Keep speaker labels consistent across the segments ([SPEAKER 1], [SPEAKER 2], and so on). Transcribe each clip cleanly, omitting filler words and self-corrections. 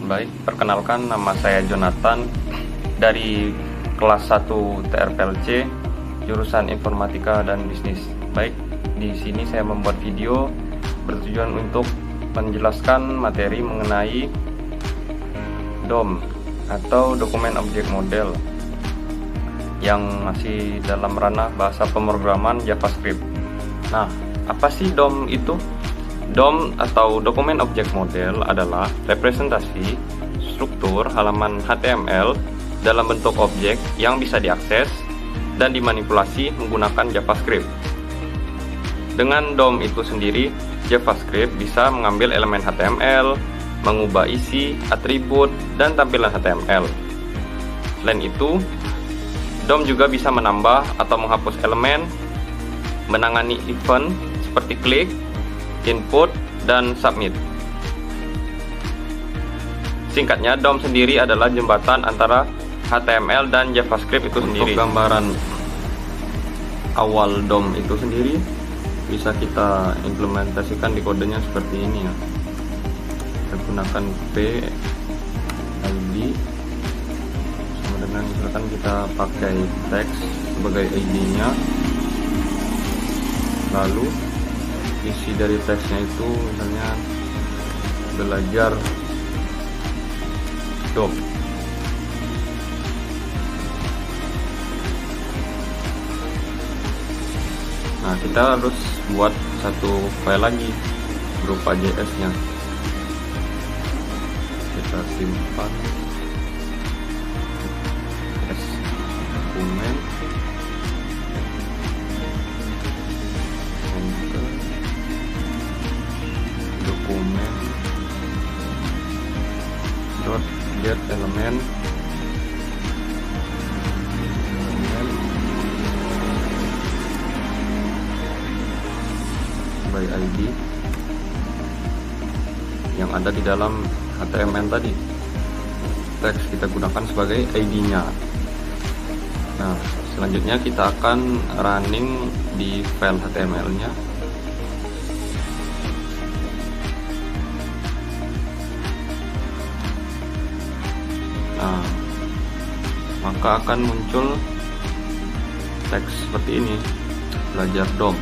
[SPEAKER 1] Baik, perkenalkan, nama saya Jonathan dari kelas 1 TRPLC jurusan Informatika dan Bisnis. Baik, di sini saya membuat video bertujuan untuk menjelaskan materi mengenai DOM atau Dokumen Objek Model yang masih dalam ranah bahasa pemrograman JavaScript. Nah, apa sih DOM itu? DOM atau Dokumen Objek Model adalah representasi struktur halaman HTML dalam bentuk objek yang bisa diakses dan dimanipulasi menggunakan JavaScript. Dengan DOM itu sendiri, JavaScript bisa mengambil elemen HTML, mengubah isi, atribut, dan tampilan HTML. Selain itu, DOM juga bisa menambah atau menghapus elemen, menangani event seperti klik, input, dan submit. Singkatnya, DOM sendiri adalah jembatan antara HTML dan JavaScript itu sendiri. Untuk gambaran awal DOM itu sendiri bisa kita implementasikan di kodenya seperti ini ya. Kita gunakan p id sama dengan misalkan kita pakai teks sebagai id-nya, lalu isi dari teksnya itu misalnya belajar DOM. Nah, kita harus buat satu file lagi berupa JS-nya. Kita simpan JS dokumen, enter dokumen dot get element by ID yang ada di dalam HTML tadi. Teks kita gunakan sebagai ID-nya. Nah, selanjutnya kita akan running di file HTML-nya. Nah, maka akan muncul teks seperti ini, belajar DOM,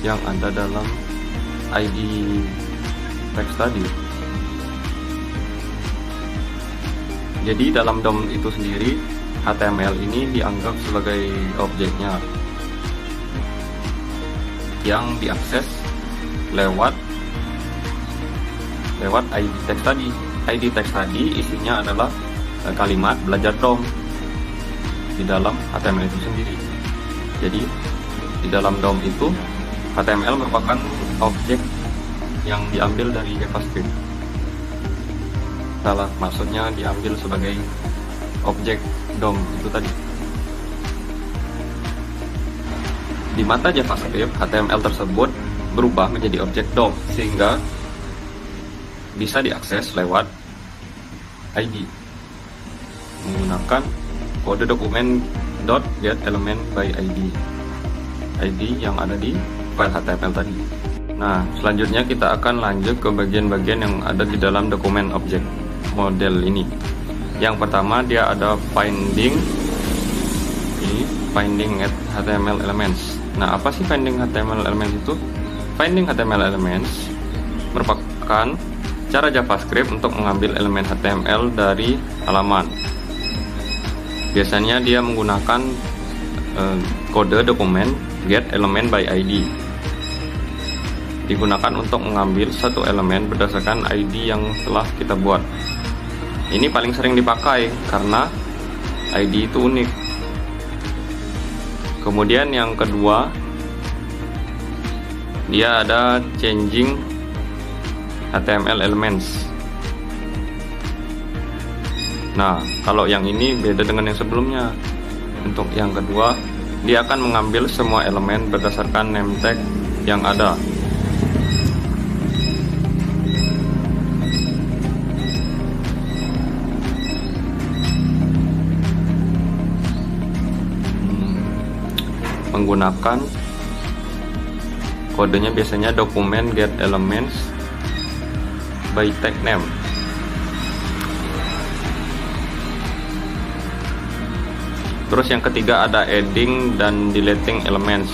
[SPEAKER 1] yang ada dalam ID teks tadi. Jadi dalam DOM itu sendiri, HTML ini dianggap sebagai objeknya yang diakses lewat ID teks tadi. ID teks tadi isinya adalah kalimat belajar DOM di dalam HTML itu sendiri. Jadi di dalam DOM itu HTML merupakan objek yang diambil dari JavaScript. Salah, maksudnya diambil sebagai objek DOM itu tadi. Di mata JavaScript, HTML tersebut berubah menjadi objek DOM sehingga bisa diakses lewat ID menggunakan kode dokumen .get element by ID yang ada di file HTML tadi. Nah, selanjutnya kita akan lanjut ke bagian-bagian yang ada di dalam dokumen objek model ini. Yang pertama, dia ada finding at HTML elements. Nah, apa sih finding HTML elements itu? Finding HTML elements merupakan cara JavaScript untuk mengambil elemen HTML dari halaman. Biasanya dia menggunakan kode dokumen get element by ID. Digunakan untuk mengambil satu elemen berdasarkan ID yang telah kita buat. Ini paling sering dipakai karena ID itu unik. Kemudian yang kedua, dia ada changing HTML elements. Nah, kalau yang ini beda dengan yang sebelumnya. Untuk yang kedua, dia akan mengambil semua elemen berdasarkan name tag yang ada. Menggunakan kodenya biasanya dokumen get elements by tag name. Terus yang ketiga ada adding dan deleting elements,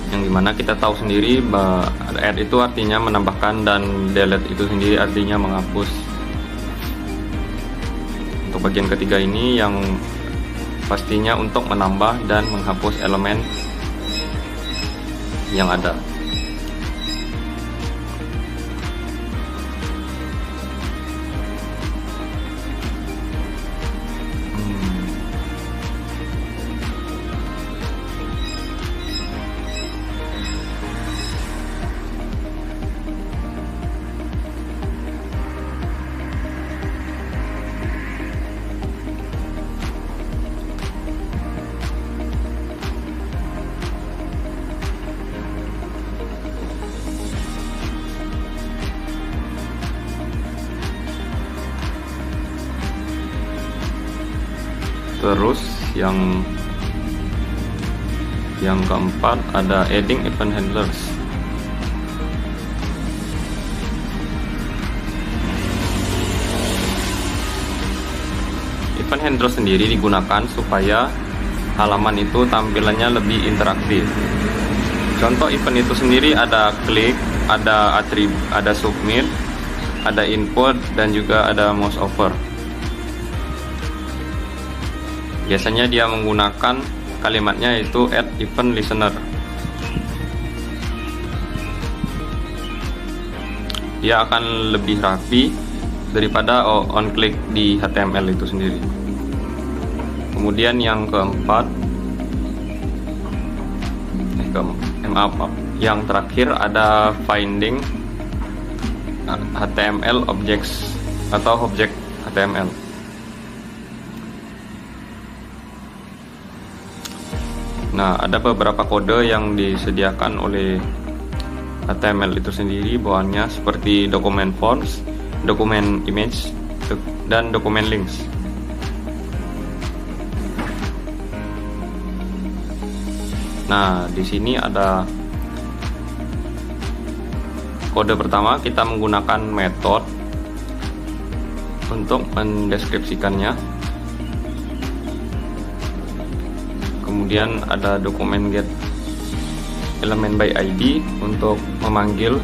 [SPEAKER 1] yang dimana kita tahu sendiri bahwa add itu artinya menambahkan dan delete itu sendiri artinya menghapus. Untuk bagian ketiga ini yang pastinya untuk menambah dan menghapus elemen yang ada. Terus yang keempat ada adding event handlers. Event handler sendiri digunakan supaya halaman itu tampilannya lebih interaktif. Contoh event itu sendiri ada klik, ada atribut, ada submit, ada input, dan juga ada mouse over. Biasanya dia menggunakan kalimatnya yaitu add event listener. Dia akan lebih rapi daripada on click di HTML itu sendiri. Kemudian yang keempat, yang terakhir ada finding HTML objects atau objek HTML. Nah, ada beberapa kode yang disediakan oleh HTML itu sendiri bawaannya seperti dokumen forms, dokumen image, dan dokumen links. Nah, di sini ada kode pertama, kita menggunakan method untuk mendeskripsikannya. Kemudian ada dokumen get element by ID untuk memanggil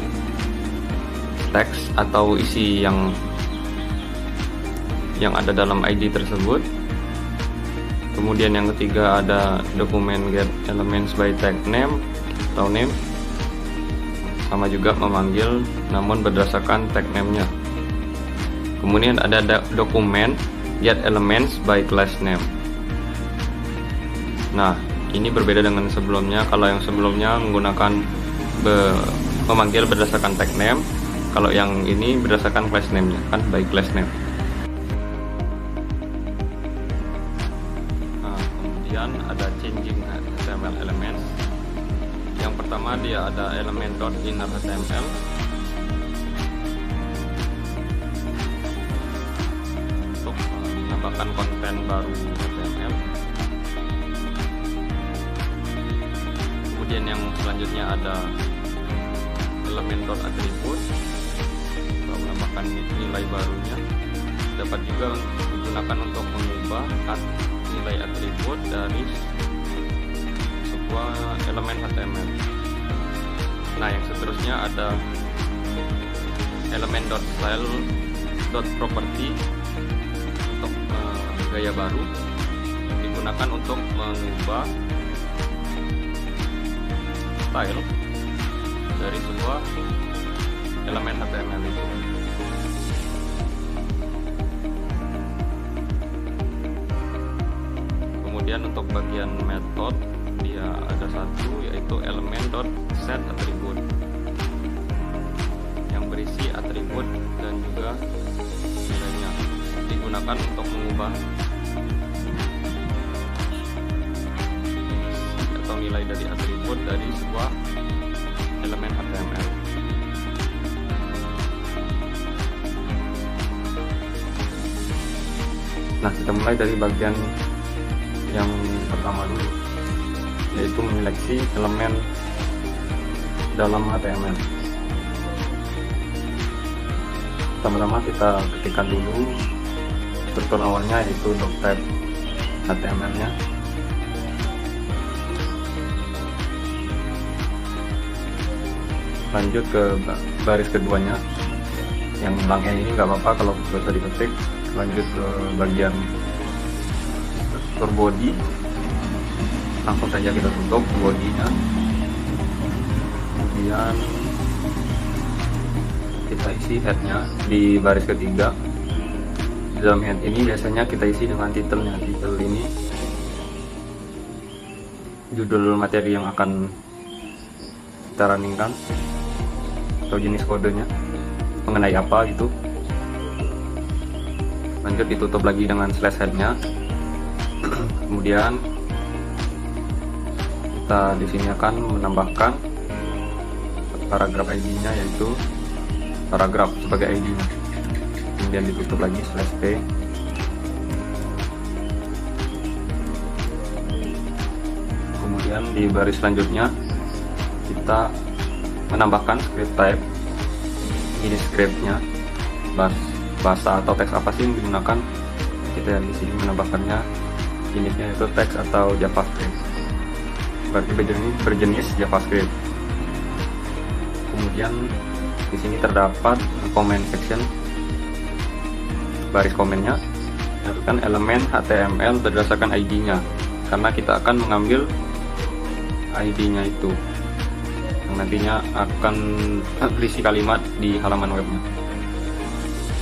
[SPEAKER 1] teks atau isi yang ada dalam ID tersebut. Kemudian yang ketiga ada dokumen get elements by tag name atau name, sama juga memanggil namun berdasarkan tag name-nya. Kemudian ada dokumen get elements by class name. Nah, ini berbeda dengan sebelumnya. Kalau yang sebelumnya menggunakan memanggil berdasarkan tag name, kalau yang ini berdasarkan class name-nya, kan by class name. Nah, kemudian ada changing HTML elements. Yang pertama dia ada element.inner HTML. Untuk menambahkan konten baru HTML. Kemudian yang selanjutnya ada element.attribute untuk menambahkan nilai barunya. Dapat juga digunakan untuk mengubah nilai atribut dari sebuah elemen HTML. Nah, yang seterusnya ada element.style.property untuk gaya baru, digunakan untuk mengubah style dari sebuah elemen HTML itu. Kemudian untuk bagian method dia ada satu, yaitu element.setAttribute yang berisi atribut dan juga nilainya, digunakan untuk mengubah atau nilai dari atribut dari sebuah elemen HTML. Nah, kita mulai dari bagian yang pertama dulu, yaitu menyeleksi elemen dalam HTML. Pertama-tama kita ketikkan dulu struktur awalnya, yaitu doctype HTML nya. Lanjut ke baris keduanya, yang langkah ini nggak apa-apa kalau bisa diketik. Lanjut ke bagian struktur body, langsung saja kita tutup bodinya. Kemudian kita isi headnya di baris ketiga. Di dalam head ini biasanya kita isi dengan titelnya. Titel ini judul materi yang akan kita runningkan atau jenis kodenya, mengenai apa gitu. Lanjut ditutup lagi dengan slash headnya. Kemudian kita di sini akan menambahkan paragraf ID-nya, yaitu paragraf sebagai ID-nya. Kemudian ditutup lagi slash p. Kemudian di baris selanjutnya kita menambahkan script type. Ini scriptnya, bahasa atau teks apa sih yang digunakan. Kita di sini menambahkannya jenisnya itu teks atau JavaScript, berarti berjenis JavaScript. Kemudian di sini terdapat comment section, baris komennya, kan elemen HTML berdasarkan ID-nya, karena kita akan mengambil ID-nya itu yang nantinya akan berisi kalimat di halaman webnya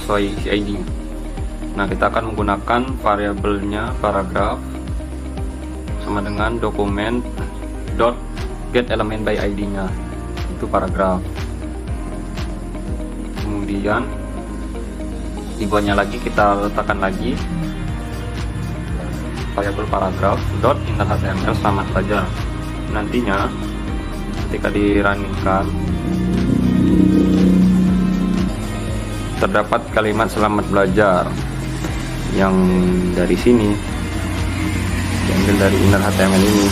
[SPEAKER 1] sesuai isi ID-nya. Nah, kita akan menggunakan variabelnya paragraph sama dengan dokumen dot get element by ID-nya, itu paragraph. Kemudian di bawahnya lagi kita letakkan lagi variabel paragraph dot inner HTML sama saja. Nantinya ketika dirunningkan terdapat kalimat selamat belajar yang dari sini, diambil dari inner HTML ini,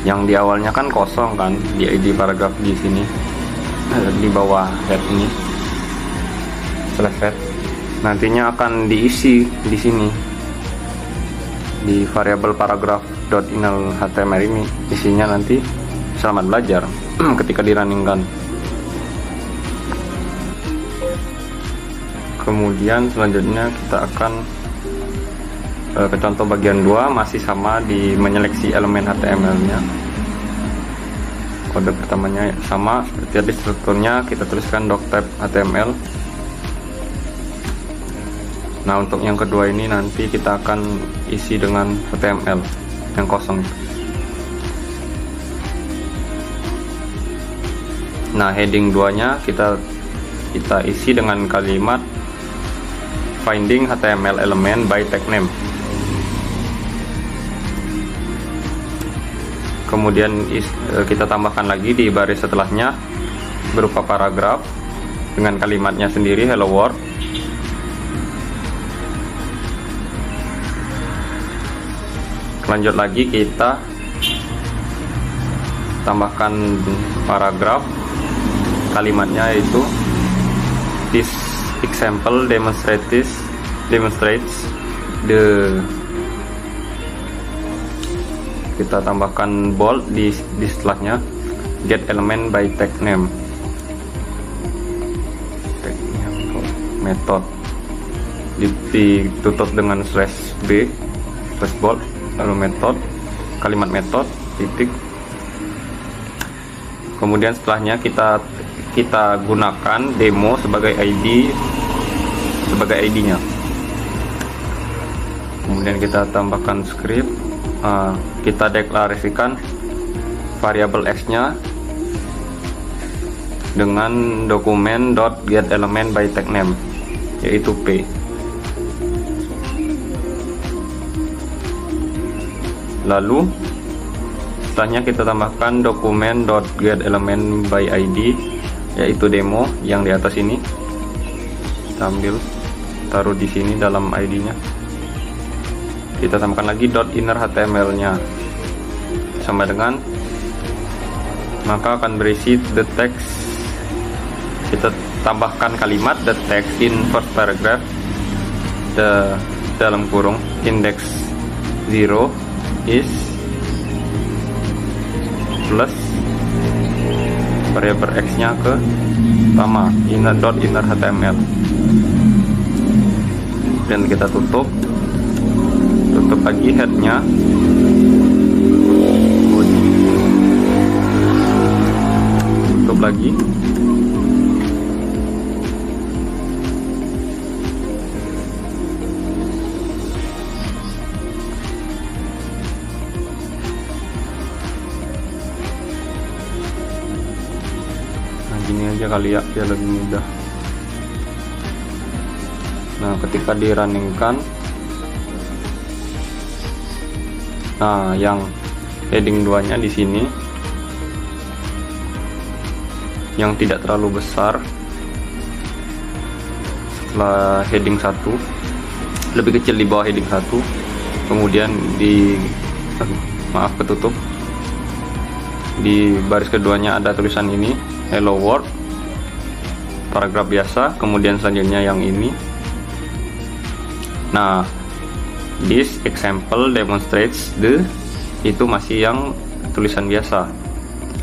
[SPEAKER 1] yang di awalnya kan kosong kan di ID paragraf di sini, di bawah head ini slash head, nantinya akan diisi di sini di variabel paragraph dot inner HTML ini. Isinya nanti selamat belajar ketika dirunningkan. Kemudian selanjutnya kita akan ke contoh bagian 2, masih sama di menyeleksi elemen HTML nya. Kode pertamanya sama seperti tadi, strukturnya kita tuliskan doctype HTML. Nah, untuk yang kedua ini nanti kita akan isi dengan HTML yang kosong. Nah, heading 2 nya kita isi dengan kalimat finding HTML element by tag name. Kemudian kita tambahkan lagi di baris setelahnya berupa paragraf dengan kalimatnya sendiri, hello world. Lanjut lagi kita tambahkan paragraf, kalimatnya itu this example demonstrates the, kita tambahkan bold di setelahnya get element by tag name, method ditutup dengan slash b, slash bold, lalu method, kalimat method, titik. Kemudian setelahnya kita gunakan demo sebagai ID-nya. Kemudian kita tambahkan script, kita deklarasikan variabel x-nya dengan dokumen .get element by tag name, yaitu p. Lalu setelahnya kita tambahkan dokumen .get element by id, yaitu demo yang di atas ini. Kita ambil, taruh di sini dalam ID-nya. Kita tambahkan lagi .inner HTML-nya sama dengan, maka akan berisi the text kita tambahkan kalimat the text in first paragraph, the dalam kurung index 0 is plus variabel x nya ke pertama inner html, dan kita tutup lagi headnya, tutup lagi. Gini aja kali ya, biar lebih mudah. Nah, ketika di runningkan, nah yang heading 2 nya di sini yang tidak terlalu besar setelah heading 1, lebih kecil di bawah heading 1, kemudian di ketutup di baris keduanya ada tulisan ini hello world, paragraf biasa, kemudian selanjutnya yang ini. Nah, this example demonstrates the, itu masih yang tulisan biasa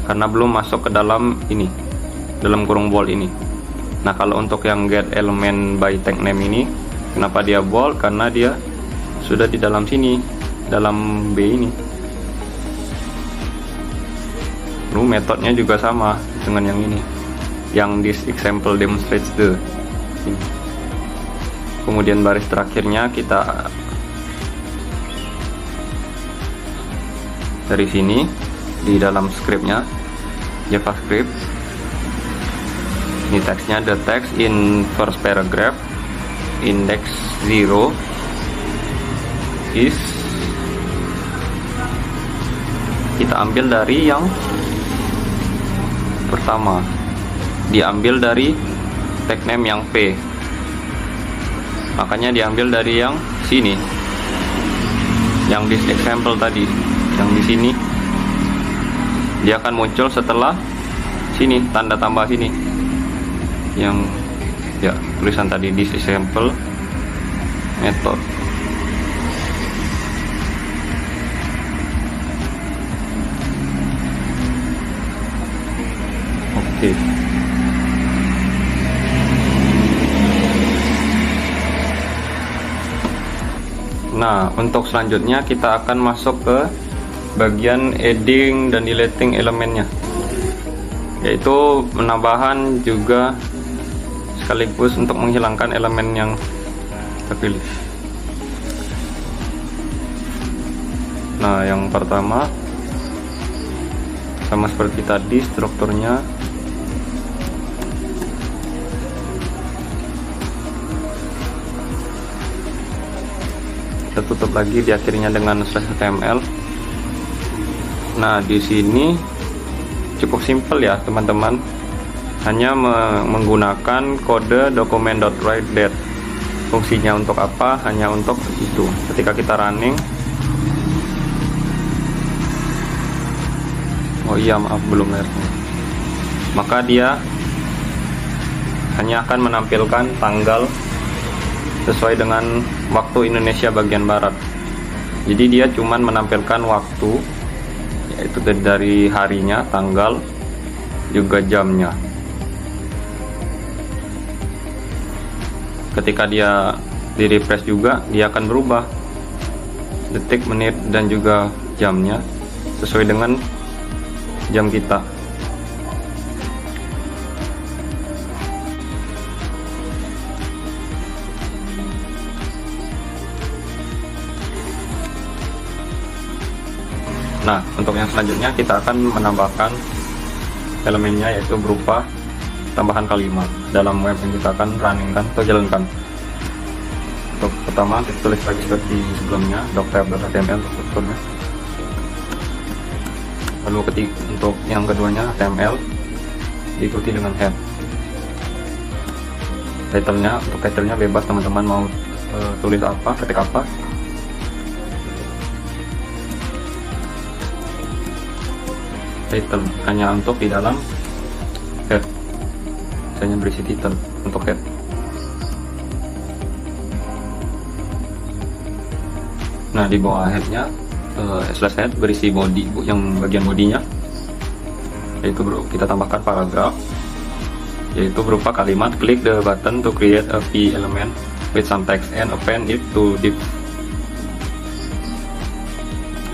[SPEAKER 1] karena belum masuk ke dalam ini, dalam kurung bold ini. Nah, kalau untuk yang get element by tag name ini, kenapa dia bold? Karena dia sudah di dalam sini, dalam B ini. Lalu metodenya juga sama dengan yang ini, yang this example demonstrates the ini. Kemudian baris terakhirnya kita dari sini di dalam scriptnya JavaScript, ini teksnya the text in first paragraph index 0 is, kita ambil dari yang pertama, diambil dari tag name yang P, makanya diambil dari yang sini, yang this example tadi, yang di sini dia akan muncul setelah sini, tanda tambah sini, yang ya tulisan tadi this example method. Oke. Nah, untuk selanjutnya kita akan masuk ke bagian adding dan deleting elemennya, yaitu penambahan juga sekaligus untuk menghilangkan elemen yang terpilih. Nah, yang pertama sama seperti tadi, strukturnya kita tutup lagi di akhirnya dengan /html. Nah, di sini cukup simpel ya teman-teman, hanya menggunakan kode document.writeDate. Fungsinya untuk apa? Hanya untuk itu, ketika kita running. Oh iya, maaf belum layarnya. Maka dia hanya akan menampilkan tanggal sesuai dengan waktu Indonesia bagian barat. Jadi dia cuman menampilkan waktu, yaitu dari harinya, tanggal, juga jamnya. Ketika dia di refresh juga, dia akan berubah detik, menit, dan juga jamnya sesuai dengan jam kita. Nah, untuk yang selanjutnya kita akan menambahkan elemennya, yaitu berupa tambahan kalimat dalam web yang kita akan runningkan atau jalankan. Untuk pertama kita tulis lagi seperti sebelumnya, doctype.html untuk strukturnya. Lalu untuk yang keduanya HTML diikuti dengan head. Title-nya, untuk title-nya bebas teman-teman mau tulis apa, ketik apa. Title hanya untuk di dalam head. misalnya berisi title untuk head. Nah, di bawah headnya slash head berisi body, yang bagian bodinya, yaitu kita tambahkan paragraf, yaitu berupa kalimat click the button to create a key element with some text and append it to div.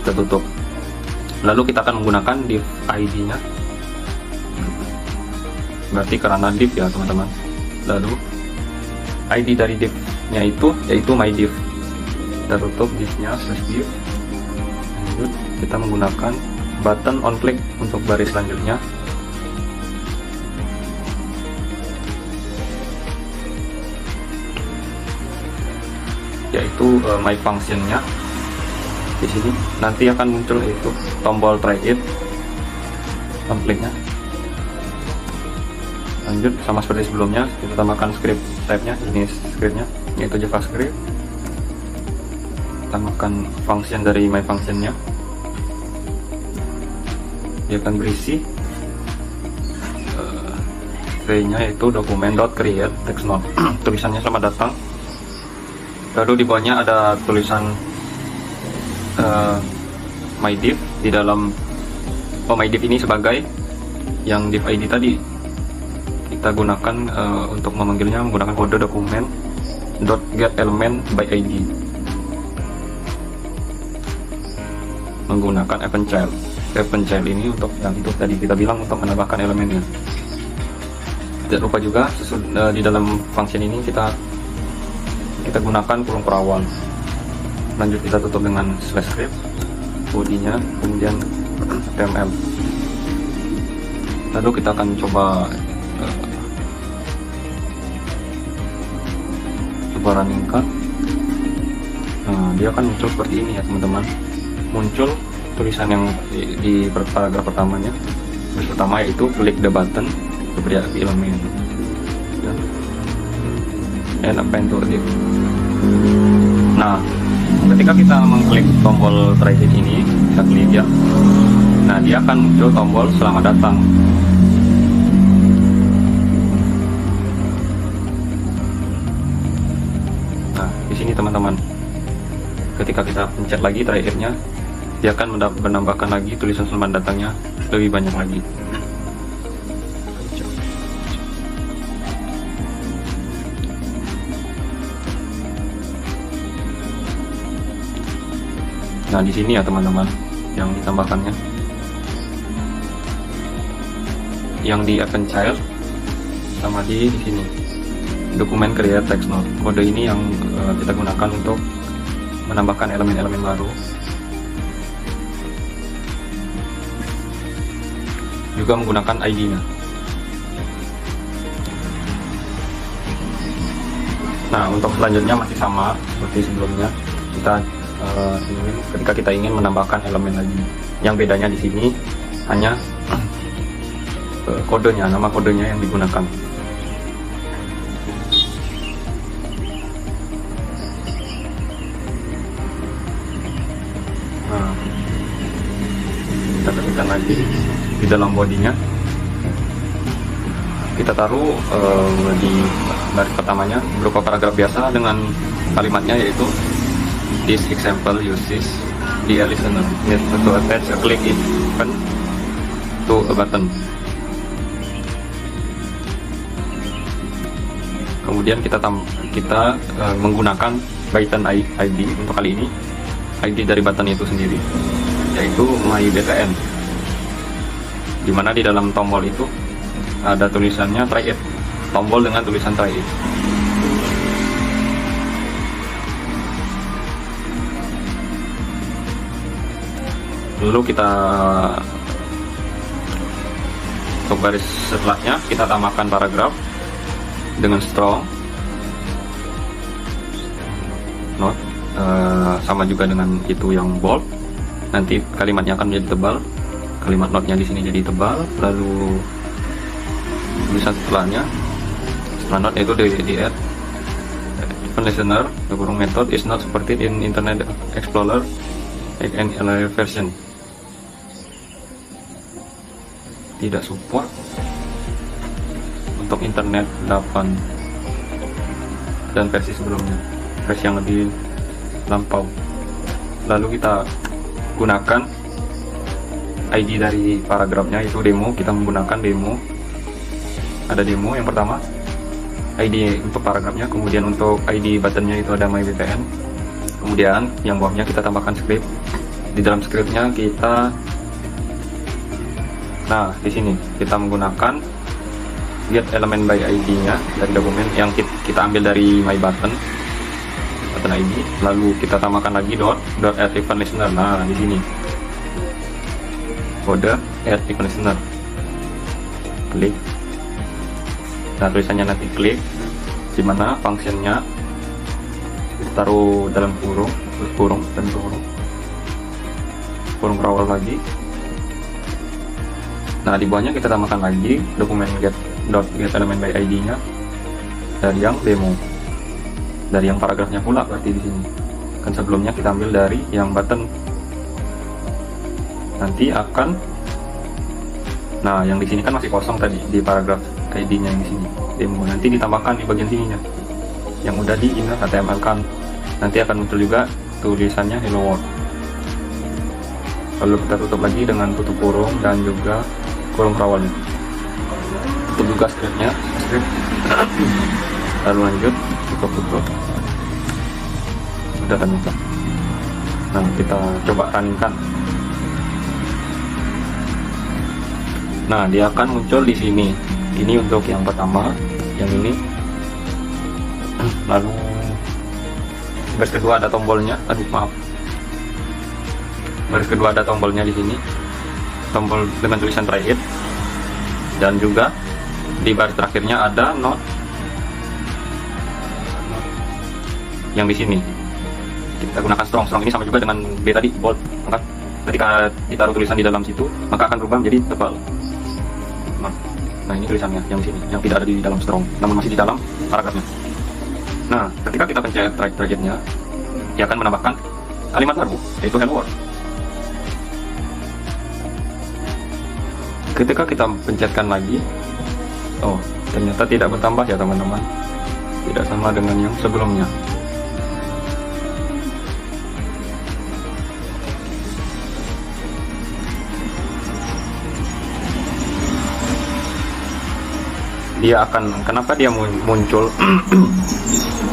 [SPEAKER 1] Kita tutup. Lalu kita akan menggunakan div ID-nya, berarti karena div ya teman-teman. Lalu ID dari div-nya itu yaitu my div. Kita tutup div-nya /div. Lanjut, kita menggunakan button on click untuk baris selanjutnya. Yaitu my function-nya. Di sini nanti akan muncul itu tombol try it on click-nya. Lanjut, sama seperti sebelumnya, kita tambahkan script type-nya, jenis script-nya yaitu JavaScript. Tambahkan function dari my function-nya. Dia akan berisi tray-nya yaitu dokumen.create text node. Tulisannya selamat datang. Lalu di bawahnya ada tulisan my div di dalam my div ini sebagai yang div ID tadi kita gunakan untuk memanggilnya menggunakan kode dokumen .get element by ID menggunakan event child ini untuk yang itu tadi kita bilang untuk menambahkan elemennya. Tidak lupa juga di dalam function ini kita gunakan kurung perawal. Lanjut kita tutup dengan /script bodinya, kemudian HTML. Lalu kita akan coba runningkan. Nah, dia akan muncul seperti ini ya teman-teman. Muncul tulisan yang di paragraf pertamanya. Tulisan pertama yaitu click the button to create element and append to div. Nah, ketika kita mengklik tombol try it ini, kita klik ya. Nah, dia akan muncul tombol selamat datang. Nah, di sini teman-teman, ketika kita pencet lagi try it-nya, dia akan menambahkan lagi tulisan selamat datangnya lebih banyak lagi. Nah, di sini ya teman-teman yang ditambahkannya, yang di event child sama di sini dokumen create text node. Kode ini yang kita gunakan untuk menambahkan elemen-elemen baru. Juga menggunakan ID-nya. Nah, untuk selanjutnya masih sama seperti sebelumnya. Ketika kita ingin menambahkan elemen lagi, yang bedanya di sini hanya kodenya, nama kodenya yang digunakan. Nah, kita ketikkan lagi di dalam bodinya, kita taruh di baris pertamanya berupa paragraf biasa dengan kalimatnya yaitu this example uses the listener need to attach a click event to a button. Kemudian kita menggunakan button ID untuk kali ini, ID dari button itu sendiri yaitu my btn, dimana di dalam tombol itu ada tulisannya try it, tombol dengan tulisan try it. Lalu kita ke baris setelahnya, kita tambahkan paragraf dengan strong note, sama juga dengan itu yang bold. Nanti kalimatnya akan menjadi tebal, kalimat note-nya di sini jadi tebal. Lalu tulisan setelahnya, setelah note itu di add event listener, the kurung method is not supported in Internet Explorer and earlier version. Tidak support untuk internet 8 dan versi sebelumnya, versi yang lebih lampau. Lalu kita gunakan ID dari paragrafnya, itu demo. Kita menggunakan demo, ada demo yang pertama, ID untuk paragrafnya, kemudian untuk ID buttonnya itu ada MyVPN, kemudian yang bawahnya kita tambahkan script. Di dalam scriptnya kita, nah di sini kita menggunakan get element by ID-nya dari dokumen yang kita ambil dari my button ID, lalu kita tambahkan lagi dot add event listener. Nah di sini kode add event listener, klik. Nah tulisannya nanti klik, dimana functionnya taruh dalam kurung, terus kurung dan kurung rawal lagi. Nah di bawahnya kita tambahkan lagi dokumen get element by ID-nya dari yang demo, dari yang paragrafnya pula berarti di sini. Kan sebelumnya kita ambil dari yang button. Nanti akan, nah yang di sini kan masih kosong tadi di paragraf ID-nya yang di sini demo. Nanti ditambahkan di bagian sininya yang udah di inner HTML kan. Nanti akan muncul juga tulisannya hello world. Lalu kita tutup lagi dengan tutup kurung dan juga kurung rawal. Tutup juga script. Lalu lanjut tutup. Sudah terbuka. Nah kita coba running-kan. Nah dia akan muncul di sini. Ini untuk yang pertama, yang ini. Lalu baris kedua ada tombolnya. Baris kedua ada tombolnya di sini, tombol dengan tulisan try it, dan juga di baris terakhirnya ada not yang di sini. Kita gunakan strong ini sama juga dengan B tadi, bold. Maka ketika ditaruh tulisan di dalam situ, maka akan berubah menjadi tebal. Nah ini tulisannya yang di sini, yang tidak ada di dalam strong, namun masih di dalam paragrafnya. Nah ketika kita pencet try it-nya, dia akan menambahkan kalimat baru, yaitu hello world. Ketika kita pencetkan lagi, oh ternyata tidak bertambah ya teman-teman, tidak sama dengan yang sebelumnya. Dia akan, kenapa dia muncul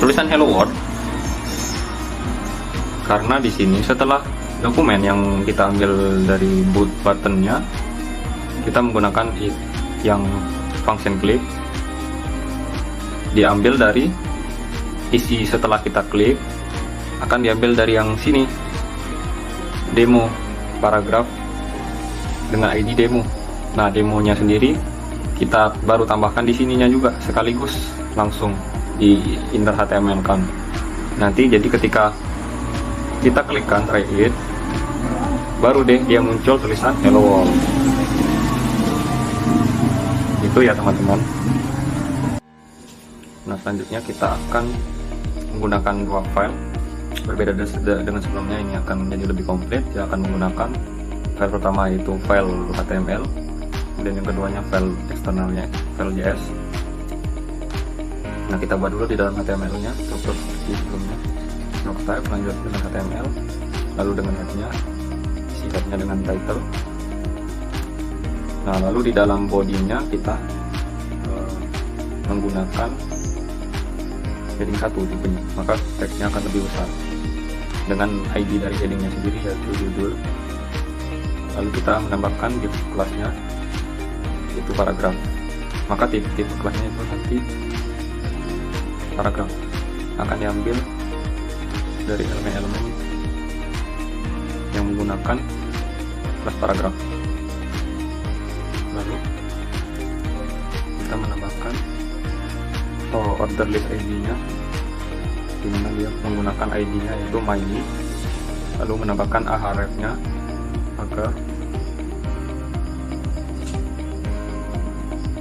[SPEAKER 1] tulisan hello world? Karena di sini setelah dokumen yang kita ambil dari boot buttonnya, kita menggunakan yang function click, diambil dari isi setelah kita klik, akan diambil dari yang sini, demo paragraf dengan ID demo. Nah demonya sendiri kita baru tambahkan di sininya juga sekaligus langsung di inner HTML kan. Nanti jadi ketika kita klikkan try it, baru deh dia muncul tulisan hello world. Itu ya teman-teman. Nah selanjutnya kita akan menggunakan dua file berbeda dengan sebelumnya. Ini akan menjadi lebih komplit. Dia akan menggunakan file pertama yaitu file HTML, kemudian yang keduanya file eksternalnya, file JS. Nah kita buat dulu di dalam HTML-nya struktur di sebelumnya, block type, lanjut dengan HTML, lalu dengan head-nya, isi head-nya dengan title. Nah lalu di dalam body-nya kita menggunakan heading 1 tipenya, maka teksnya akan lebih besar dengan ID dari headingnya sendiri yaitu judul. Lalu kita menambahkan div kelasnya itu paragraf, maka div kelasnya itu nanti paragraf akan diambil dari elemen-elemen yang menggunakan kelas paragraf. Lalu kita menambahkan order list ID-nya, dimana dia menggunakan ID-nya yaitu myLi, lalu menambahkan ahref-nya agar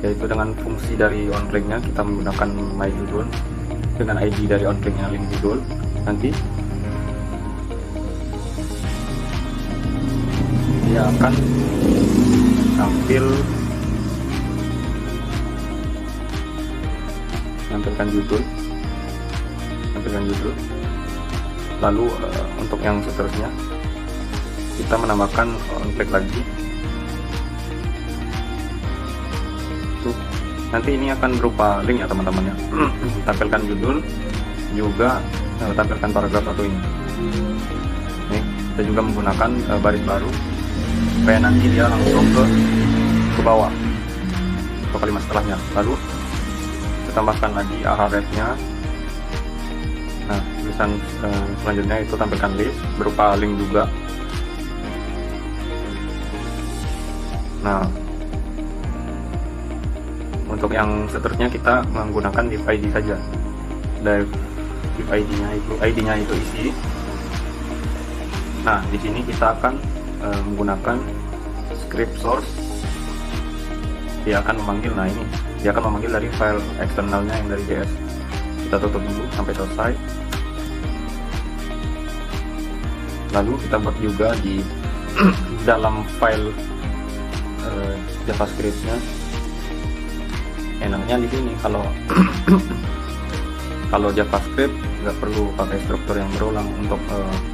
[SPEAKER 1] yaitu dengan fungsi dari onClick-nya kita menggunakan myJudul dengan ID dari onClick-nya link judul. Nanti dia akan tampil Tampilkan judul. Lalu untuk yang seterusnya kita menambahkan on click lagi. Tuh, nanti ini akan berupa link ya teman-teman ya. Tampilkan judul, juga tampilkan paragraf satu ini. Nih, kita juga menggunakan baris baru supaya nanti dia langsung ke bawah ke kalimat setelahnya. Lalu kita tambahkan lagi ahrefs-nya. Nah, tulisan selanjutnya itu tampilkan list berupa link juga. Nah, untuk yang seterusnya kita menggunakan div ID saja. Div ID-nya itu isi. Nah, di sini kita akan menggunakan script source. Dia akan memanggil, dia akan memanggil dari file eksternalnya yang dari JS. Kita tutup dulu sampai selesai. Lalu kita buat juga di dalam file JavaScript-nya. Enaknya di sini kalau kalau JavaScript nggak perlu pakai struktur yang berulang untuk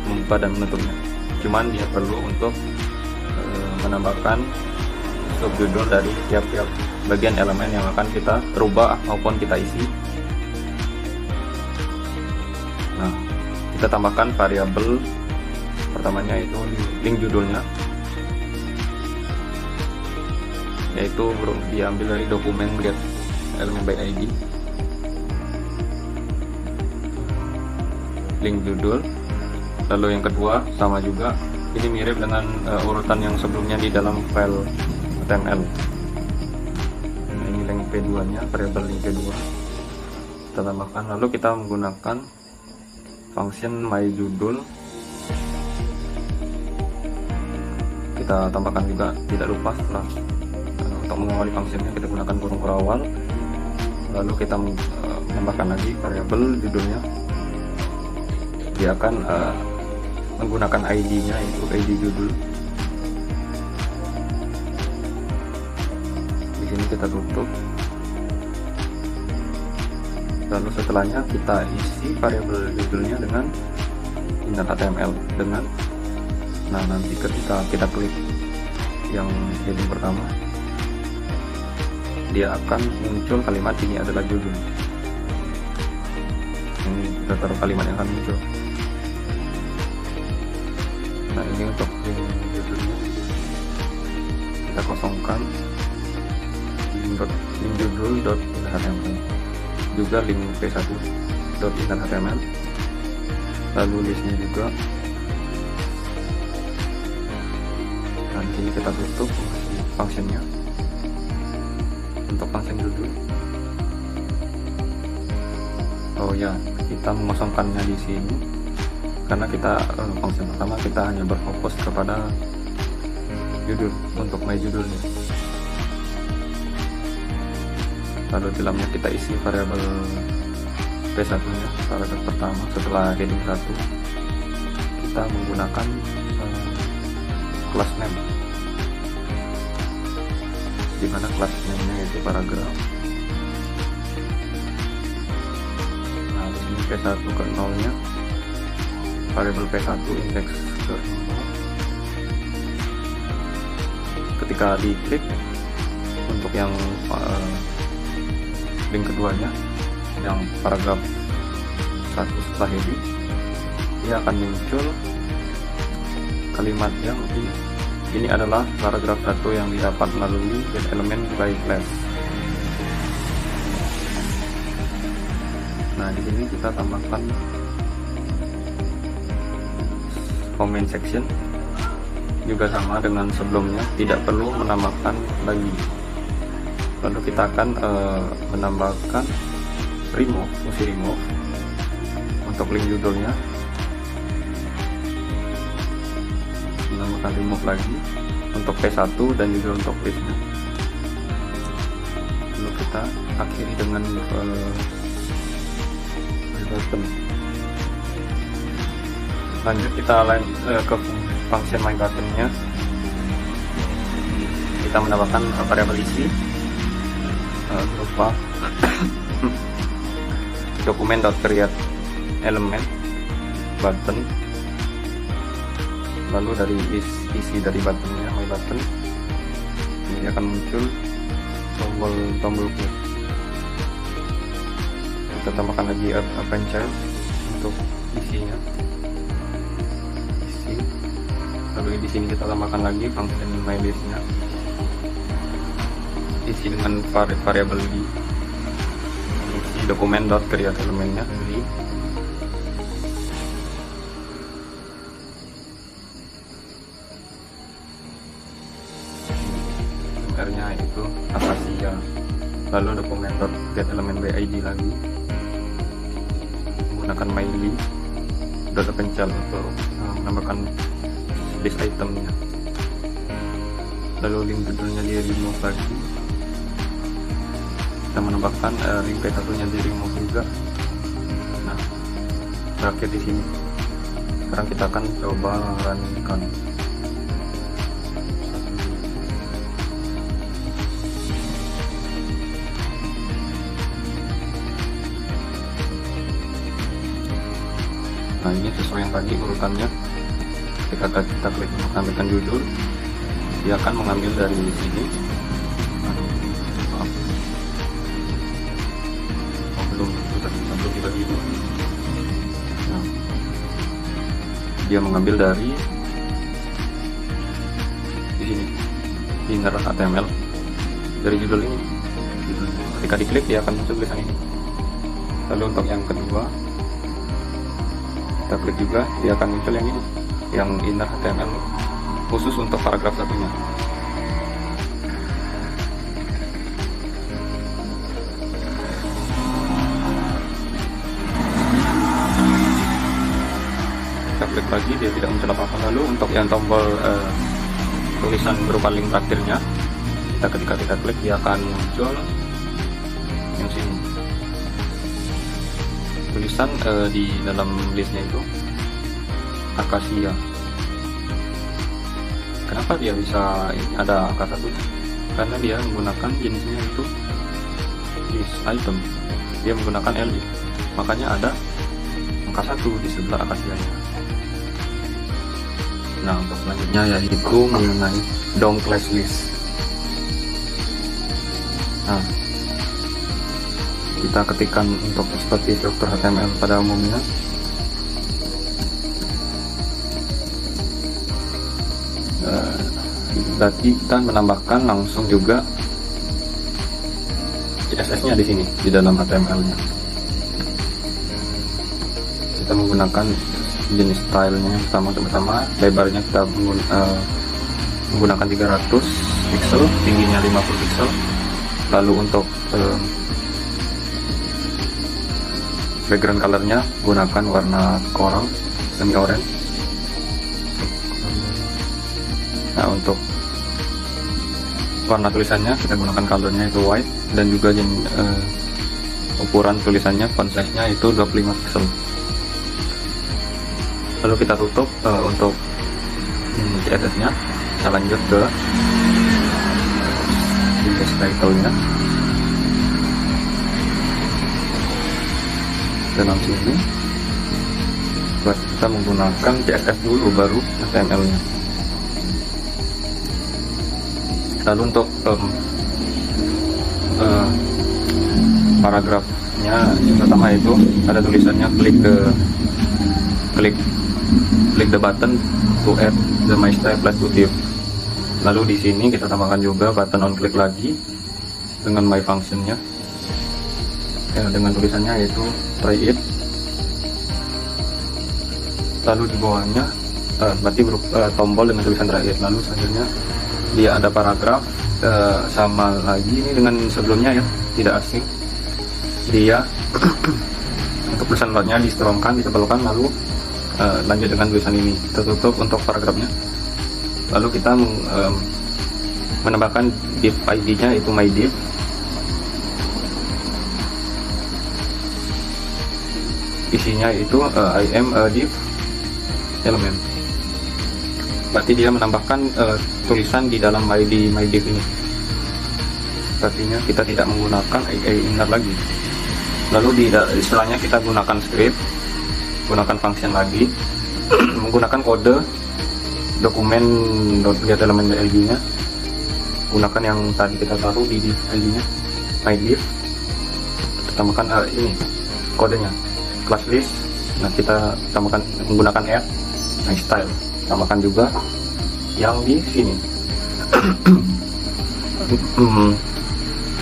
[SPEAKER 1] membuka dan menutupnya. Cuman dia perlu untuk menambahkan subjudul dari tiap-tiap bagian elemen yang akan kita rubah maupun kita isi. Nah, kita tambahkan variabel pertamanya itu link judulnya, yaitu diambil dari dokumen get element by ID. Link judul. Lalu yang kedua sama juga, ini mirip dengan urutan yang sebelumnya di dalam file HTML. Nah, ini link P2 nya, variabel link P2 kita tambahkan. Lalu kita menggunakan function myJudul. Kita tambahkan juga, tidak lupa setelah untuk mengawali fungsinya kita gunakan kurung awal. Lalu kita menambahkan lagi variabel judulnya. Dia akan menggunakan ID-nya, itu ID judul. Di sini kita tutup. Lalu setelahnya kita isi variabel judulnya dengan inner HTML dengan. Nah, nanti ketika kita klik yang heading pertama, dia akan muncul kalimat ini adalah judul. Ini kita taruh kalimat yang akan muncul. Nah, ini untuk link judulnya kita kosongkan link judul.inner.html, juga link p1.inner.html. Lalu di sini juga. Nah, di sini kita tutup fungsinya untuk function judul. Oh ya, kita mengosongkannya di sini karena kita fungsi pertama kita hanya berfokus kepada judul untuk my judulnya. Lalu di dalamnya kita isi variabel p1 nya, paragraf pertama setelah heading 1. Kita menggunakan class name, di mana class name-nya itu paragraf. Nah, di sini p1 ke 0 nya, variabel p1 indeks ke 0. Ketika diklik untuk yang link keduanya, yang paragraf 1 setelah heading, dia akan muncul kalimat yang ini adalah paragraf 1 yang didapat melalui get element by class. Nah, di sini kita tambahkan comment section, juga sama dengan sebelumnya, tidak perlu menambahkan lagi. Lalu kita akan menambahkan remove, fungsi remove untuk link judulnya. Menambahkan remove lagi untuk P1 dan juga untuk listnya. Lalu kita akhiri dengan button. Lanjut kita ke function my button-nya. Kita menambahkan variabel isi berupa dokumen.create element button, lalu dari isi dari buttonnya, my button, ini akan muncul tombol klik. Kita tambahkan lagi append child untuk isinya, lalu di sini kita tambahkan lagi function mylist-nya, isi dengan variabel di isi dokumen.create elementnya di nya itu Akasia, lalu dokumen.get element bid lagi menggunakan myList.append child untuk menambahkan list itemnya, lalu link judulnya di remove lagi, kita menambahkan link P1 nya di remove juga. Nah, terakhir di sini sekarang kita akan coba runkan. Nah, ini sesuai yang tadi urutannya. Ketika kita klik mengambilkan judul, dia akan mengambil dari sini. Belum dibagi. Nah, dia mengambil dari di sini, inner HTML dari judul ini. Ketika diklik dia akan muncul tulisan ini. Lalu untuk yang kedua, kita klik juga, dia akan muncul yang ini, yang inner HTML khusus untuk paragraf satunya. Kita klik lagi, dia tidak muncul apa-apa. Lalu untuk yang tombol tulisan berupa link terakhirnya, ketika kita klik dia akan muncul yang sini, tulisan di dalam listnya itu Akasia. Kenapa dia bisa ada angka 1? Karena dia menggunakan jenisnya itu list item, dia menggunakan LI, makanya ada angka 1 di sebelah Akasianya. Nah, untuk selanjutnya yaitu mengenai DOM class list. Nah, kita ketikkan untuk seperti struktur HTML pada umumnya. Berarti kita menambahkan langsung juga CSS-nya di sini di dalam HTML-nya. Kita menggunakan jenis stylenya yang pertama lebarnya kita menggunakan 300 pixel, tingginya 50 pixel. Lalu untuk background colornya gunakan warna coral semi orange. Nah, untuk warna tulisannya kita gunakan colornya itu white, dan juga ukuran tulisannya font size nya itu 25 pixel. Lalu kita tutup untuk CSS nya. Kita lanjut ke title nya. Dalam sini kita menggunakan CSS dulu baru HTML nya. Lalu untuk paragrafnya yang pertama itu ada tulisannya klik the button to add the my style plus to div. Lalu di sini kita tambahkan juga button on click lagi dengan my functionnya, dengan tulisannya yaitu try it. Lalu di bawahnya berarti tombol dengan tulisan try it. Lalu selanjutnya dia ada paragraf, sama lagi ini dengan sebelumnya ya, tidak asing. Dia untuk tulisan lotnya ditebelkan, lalu lanjut dengan tulisan ini. Kita tutup untuk paragrafnya. Lalu kita menambahkan div ID-nya itu my div. Isinya itu I am a div element. Berarti dia menambahkan tulisan di dalam my div ini. Artinya kita tidak menggunakan inner lagi. Lalu setelahnya kita gunakan script, gunakan function lagi, menggunakan kode dokumen .getElementID nya, gunakan yang tadi kita taruh di div ID nya, myDiv, tambahkan ini kodenya class list. Nah, kita tambahkan menggunakan add style, tambahkan juga yang di sini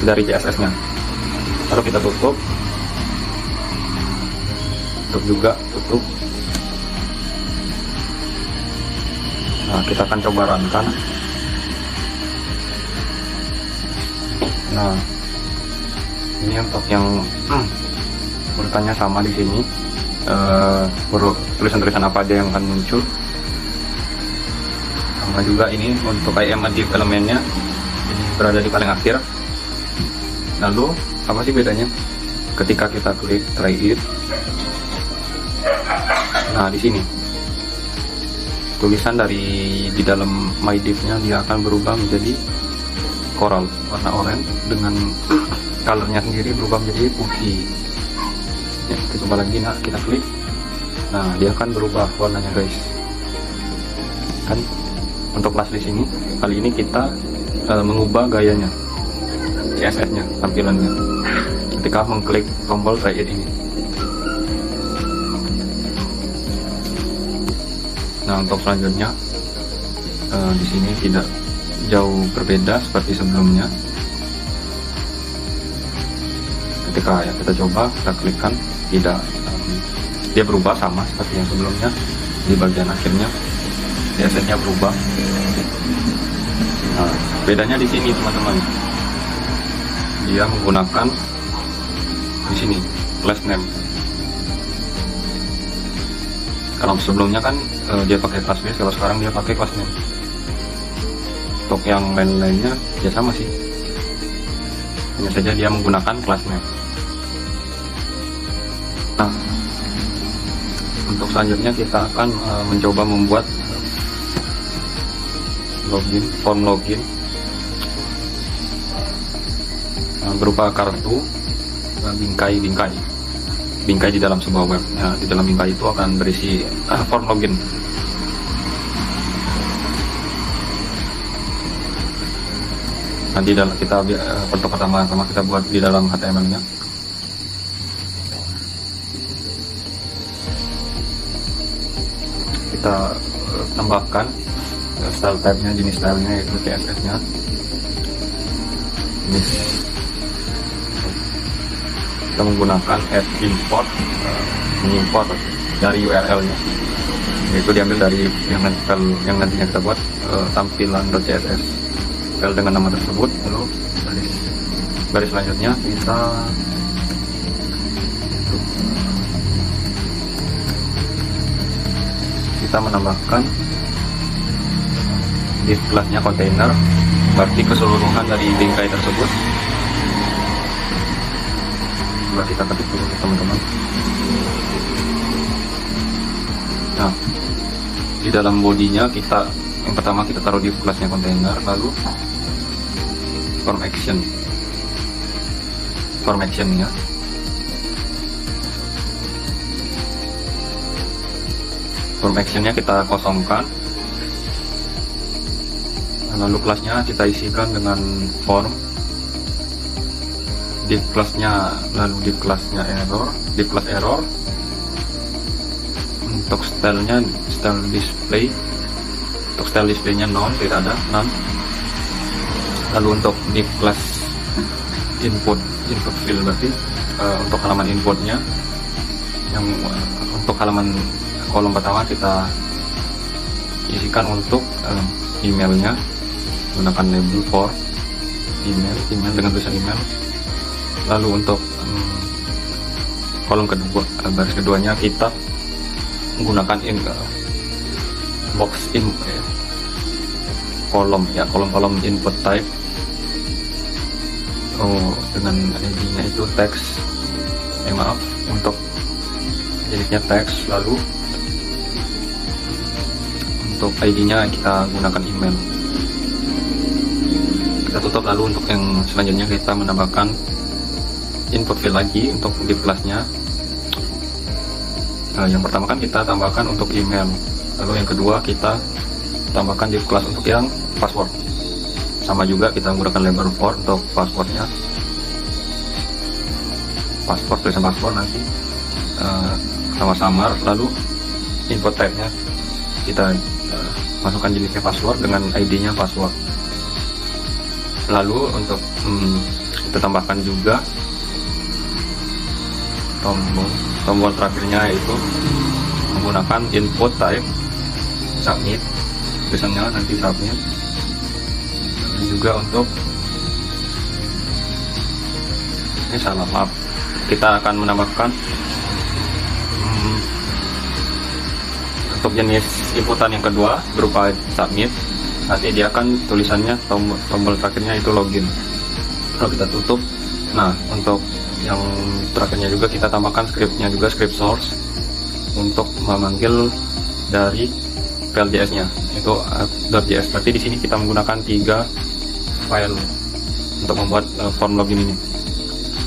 [SPEAKER 1] dari CSS nya, lalu kita tutup juga tutup. Nah, kita akan coba runkan. Nah, ini untuk yang urutannya sama di sini, tulisan-tulisan apa aja yang akan muncul. Sama juga ini untuk div elemennya, ini berada di paling akhir. Lalu apa sih bedanya ketika kita klik try it? Nah, di sini tulisan di dalam myDiv-nya dia akan berubah menjadi coral warna oranye, dengan colornya sendiri berubah menjadi putih. Ya, kita coba lagi. Nah, kita klik. Nah, dia akan berubah warnanya, guys. Kan untuk class list ini, kali ini kita mengubah gayanya, CSS-nya, tampilannya ketika mengklik tombol try it ini. Nah, untuk selanjutnya di sini tidak jauh berbeda seperti sebelumnya. Ketika ya kita coba, kita klikkan, tidak dia berubah sama seperti yang sebelumnya. Di bagian akhirnya CSS-nya berubah. Nah, bedanya di sini, teman-teman. Dia menggunakan di sini class name. Kalau sebelumnya kan dia pakai class list, kalau sekarang dia pakai class name. Untuk yang lain-lainnya ya sama sih, hanya saja dia menggunakan class name. Nah, untuk selanjutnya kita akan mencoba membuat form login berupa kartu bingkai di dalam sebuah web. Nah, di dalam bingkai itu akan berisi form login. Nanti kita pertama kita buat di dalam HTML-nya. Kita tambahkan style type-nya, jenis style-nya yaitu CSS-nya. Kita menggunakan add import, mengimport dari URL-nya, yaitu diambil dari yang nantinya kita buat tampilan.css file dengan nama tersebut. Lalu baris selanjutnya kita menambahkan div class-nya container, berarti keseluruhan dari bingkai tersebut. Coba kita ketik dulu, teman-teman. Nah, di dalam bodinya yang pertama kita taruh div class-nya container, lalu form action-nya. Form action-nya kita kosongkan. Lalu kelasnya kita isikan dengan form, div class-nya, lalu div class-nya div class error. Untuk style-nya style display, untuk style display-nya tidak ada, none. Lalu untuk div class input field, berarti untuk halaman inputnya, yang untuk halaman kolom pertama kita isikan untuk emailnya, gunakan label for email dengan tulisan email. Lalu untuk kolom kedua, baris keduanya kita menggunakan kolom input type. Dengan ID-nya itu teks, untuk jenisnya teks. Lalu untuk ID-nya kita gunakan email. Kita tutup. Lalu untuk yang selanjutnya kita menambahkan input field lagi untuk div kelasnya. Yang pertama kan kita tambahkan untuk email, lalu yang kedua kita tambahkan div kelas untuk yang password. Sama juga kita menggunakan label for untuk passwordnya, password, tulisan password nanti sama-samar. Lalu input type-nya kita masukkan jenisnya password dengan ID-nya password. Lalu untuk kita tambahkan juga tombol terakhirnya, yaitu menggunakan input type submit, tulisannya nanti submit. Dan juga untuk maaf, kita akan menambahkan untuk jenis inputan yang kedua berupa submit. Nanti dia akan tulisannya tombol terakhirnya itu login. Kalau kita tutup, nah untuk yang terakhirnya juga kita tambahkan scriptnya juga, script source untuk memanggil dari PLJS-nya itu .js. Berarti di sini kita menggunakan 3 file untuk membuat form login ini.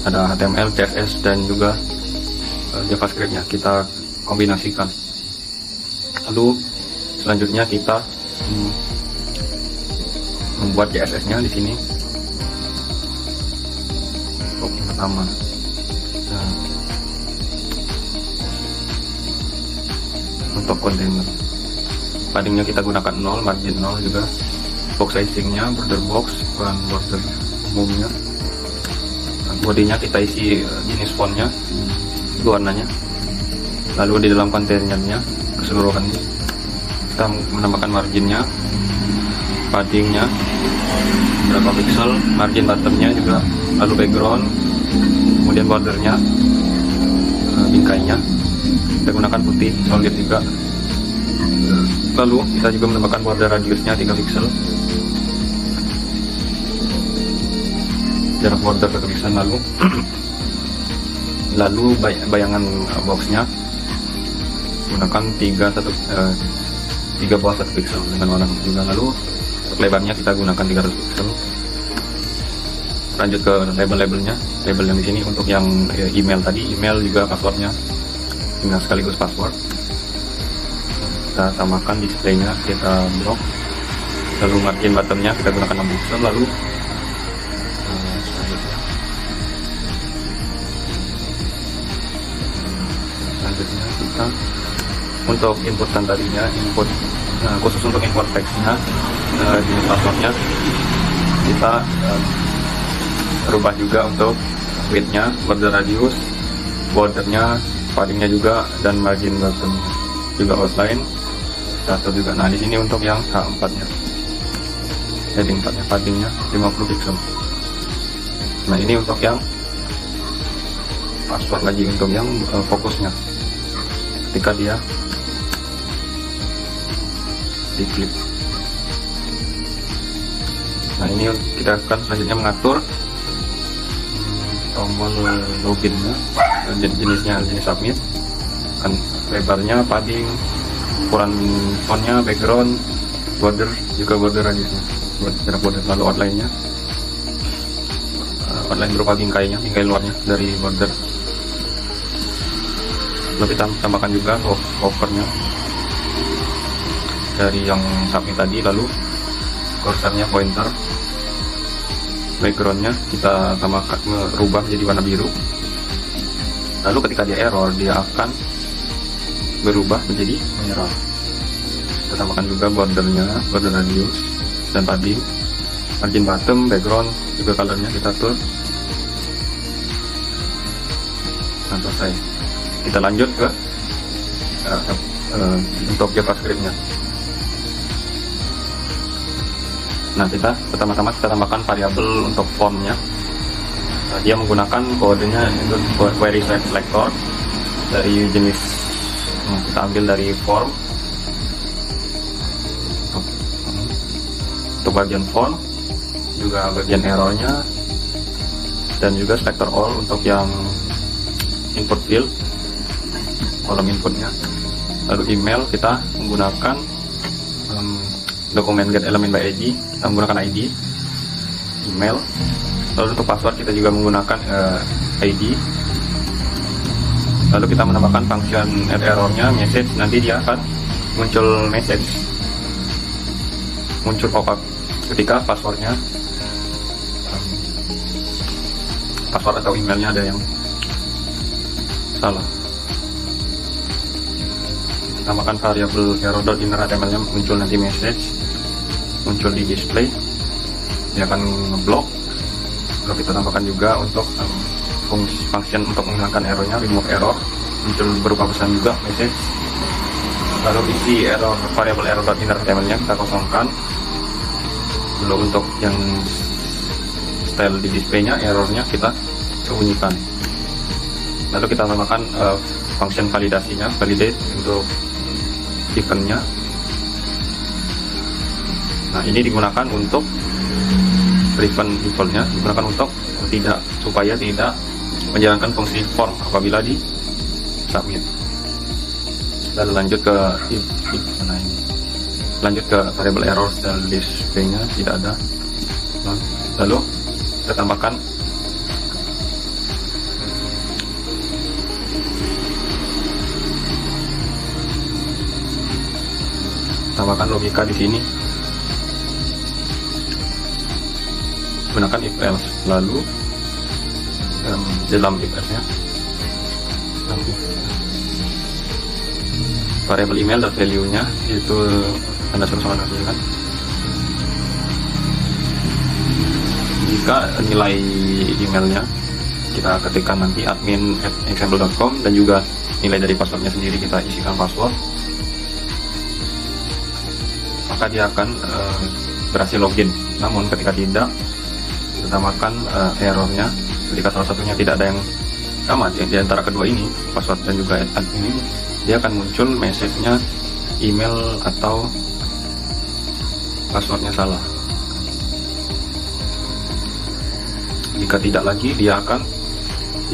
[SPEAKER 1] Ada HTML, CSS dan juga JavaScript-nya kita kombinasikan. Lalu selanjutnya kita membuat CSS-nya di sini. Yang pertama, untuk kontainer, paddingnya kita gunakan 0, margin 0 juga. Box sizing-nya border box, bukan border umumnya. Bodinya kita isi jenis fontnya, warnanya. Lalu di dalam kontainernya keseluruhannya kita menambahkan marginnya, paddingnya berapa pixel, margin bottomnya juga, lalu background, kemudian bordernya, bingkainya kita gunakan putih solid juga. Lalu kita juga menambahkan border radiusnya 3 pixel, jarak border 1 pixel. Lalu bayangan boxnya gunakan 3 bawah 1 pixel dengan warna juga. Lalu lebarnya kita gunakan 300 pixel. Lanjut ke label-labelnya. Label yang di sini untuk yang email tadi, email juga passwordnya, email sekaligus password. Kita tambahkan displaynya, kita blok. Lalu margin bottomnya kita gunakan 6 pixel. Lalu selanjutnya kita untuk inputan tadinya, input khusus untuk import teksnya, jenis passwordnya kita rubah juga untuk widthnya, border radius, bordernya, paddingnya juga, dan margin bottom juga, outline kita atur juga. Nah di sini untuk yang H4 nya, heading 4 nya, paddingnya 50 pixel. Nah ini untuk yang password lagi, untuk yang fokusnya ketika dia diklik. Nah ini kita akan selanjutnya mengatur tombol loginnya, jenisnya jenis submit, kan lebarnya, padding, ukuran fontnya, background, border juga, border radiusnya, jarak border. Lalu outline-nya, outline berupa bingkainya, bingkai luarnya dari border. Lalu kita tambahkan juga hovernya dari yang submit tadi. Lalu kursornya, pointer, backgroundnya kita tambahkan, merubah menjadi warna biru. Lalu ketika dia error, dia akan berubah menjadi merah. Kita tambahkan juga bordernya, border radius dan padding, margin bottom, background juga, colornya kita atur. Nah selesai. Kita lanjut ke untuk JavaScript-nya. Nah kita pertama-tama kita tambahkan variabel untuk formnya. Dia menggunakan kodenya itu query selector dari jenis, kita ambil dari form untuk bagian form, juga bagian errornya, dan juga selector all untuk yang input field, kolom inputnya. Lalu email kita menggunakan dokumen get element by ID, kita menggunakan ID email. Lalu untuk password kita juga menggunakan ID. Lalu kita menambahkan function add errornya message. Nanti dia akan muncul message, muncul pop-up ketika passwordnya, password atau emailnya ada yang salah. Tambahkan variabel error.inner.html-nya, muncul nanti message, muncul di display, dia akan ngeblok. Lalu kita tambahkan juga untuk function untuk menghilangkan errornya, remove error, muncul berupa pesan juga message. Lalu isi error variabel error.inner.html-nya kita kosongkan. Lalu untuk yang style di display-nya, errornya kita sembunyikan. Lalu kita tambahkan function validasinya, validate untuk eventnya. Nah, ini digunakan untuk prevent defaultnya, digunakan untuk supaya tidak menjalankan fungsi form apabila di submit. Lalu lanjut ke variable error style display-nya tidak ada. Lalu kita tambahkan logika di sini. Gunakan if else. Lalu dalam if else-nya variable email dan value-nya itu tanda seru sama kan. Jika nilai emailnya kita ketikkan nanti admin@example.com, dan juga nilai dari passwordnya sendiri kita isikan password, maka dia akan berhasil login. Namun ketika tidak, kita tambahkan errornya ketika salah satunya tidak ada yang sama di antara kedua ini, password dan juga admin ini, dia akan muncul message-nya email atau passwordnya salah. Jika tidak lagi, dia akan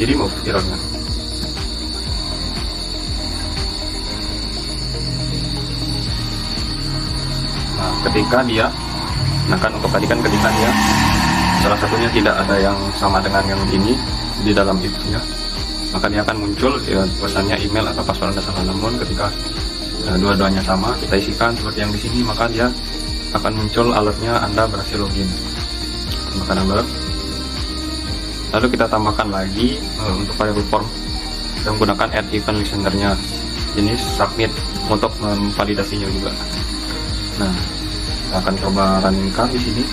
[SPEAKER 1] di remove errornya. Nah, ketika dia, ketika dia salah satunya tidak ada yang sama dengan yang ini di dalam if-nya, maka dia akan muncul pesannya email atau password Anda salah. Namun ketika dua-duanya sama, kita isikan seperti yang di sini, maka dia akan muncul alertnya Anda berhasil login. Tambahkan alert. Lalu kita tambahkan lagi untuk variable form, kita menggunakan add event listener-nya jenis submit untuk memvalidasinya juga. Nah, kita akan coba running di sini.